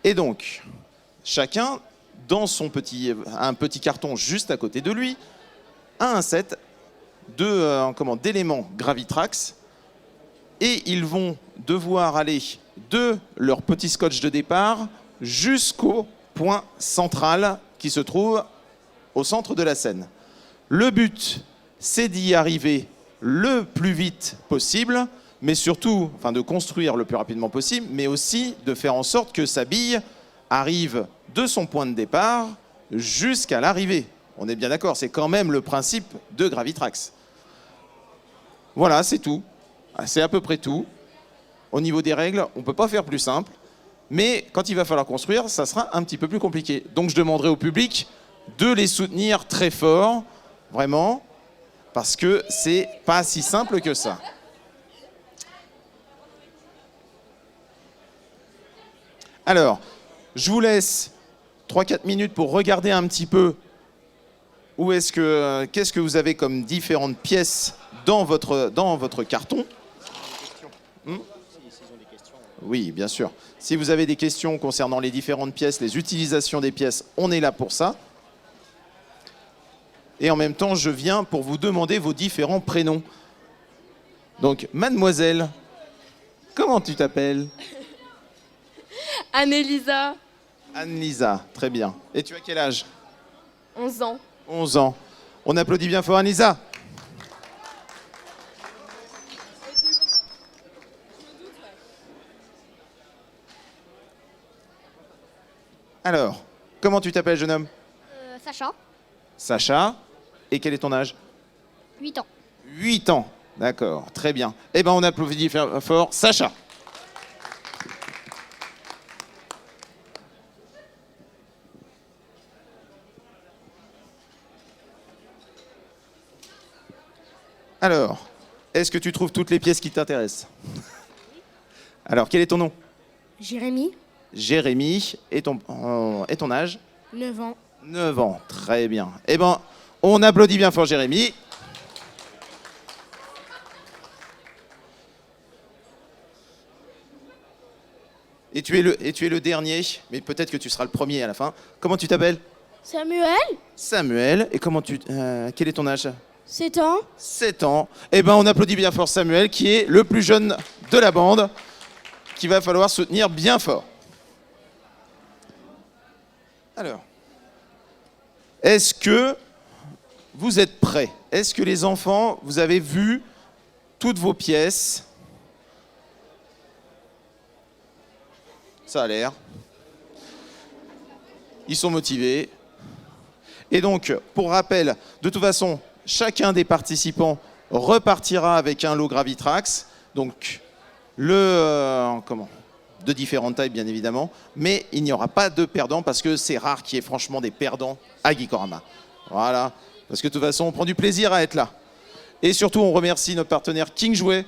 Et donc, chacun, dans un petit carton juste à côté de lui, a un set d'éléments Gravitrax. Et ils vont devoir aller de leur petit scotch de départ jusqu'au point central qui se trouve au centre de la scène. Le but, c'est d'y arriver le plus vite possible, mais surtout, de construire le plus rapidement possible, mais aussi de faire en sorte que sa bille arrive de son point de départ jusqu'à l'arrivée. On est bien d'accord, c'est quand même le principe de Gravitrax. Voilà, c'est tout. C'est à peu près tout. Au niveau des règles, on ne peut pas faire plus simple, mais quand il va falloir construire, ça sera un petit peu plus compliqué. Donc je demanderai au public de les soutenir très fort, vraiment, parce que c'est pas si simple que ça. Alors, je vous laisse 3-4 minutes pour regarder un petit peu qu'est-ce que vous avez comme différentes pièces dans votre carton. Oui, bien sûr. Si vous avez des questions concernant les différentes pièces, les utilisations des pièces, on est là pour ça. Et en même temps, je viens pour vous demander vos différents prénoms. Donc, mademoiselle, comment tu t'appelles? Anne-Elisa. Anne-Lisa, très bien. Et tu as quel âge? 11 ans. 11 ans. On applaudit bien fort Anne-Lisa. Alors, comment tu t'appelles, jeune homme? Sacha, Sacha. Et quel est ton âge? 8 ans. 8 ans. D'accord, très bien. Eh bien, on applaudit fort Sacha. Alors, est-ce que tu trouves toutes les pièces qui t'intéressent? Alors, quel est ton nom? Jérémy, Jérémy. Et ton âge? 9 ans. 9 ans, très bien. Eh bien, on applaudit bien fort Jérémy. Et tu es le dernier, mais peut-être que tu seras le premier à la fin. Comment tu t'appelles? Samuel, Samuel. Et quel est ton âge? 7 ans. 7 ans. Eh bien, on applaudit bien fort Samuel, qui est le plus jeune de la bande, qu'il va falloir soutenir bien fort. Alors, est-ce que vous êtes prêts? Est-ce que les enfants, vous avez vu toutes vos pièces? Ça a l'air. Ils sont motivés. Et donc, pour rappel, de toute façon, chacun des participants repartira avec un lot Gravitrax. Donc, de différentes tailles, bien évidemment. Mais il n'y aura pas de perdants parce que c'est rare qu'il y ait franchement des perdants à Geekorama. Voilà. Parce que de toute façon, on prend du plaisir à être là. Et surtout, on remercie notre partenaire King Jouet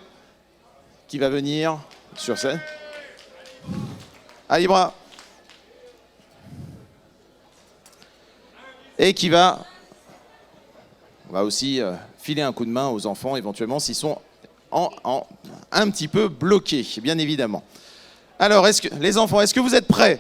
qui va venir sur scène. Allez, bras. Et qui va aussi filer un coup de main aux enfants, éventuellement, s'ils sont un petit peu bloqués, bien évidemment. Alors, les enfants, est-ce que vous êtes prêts?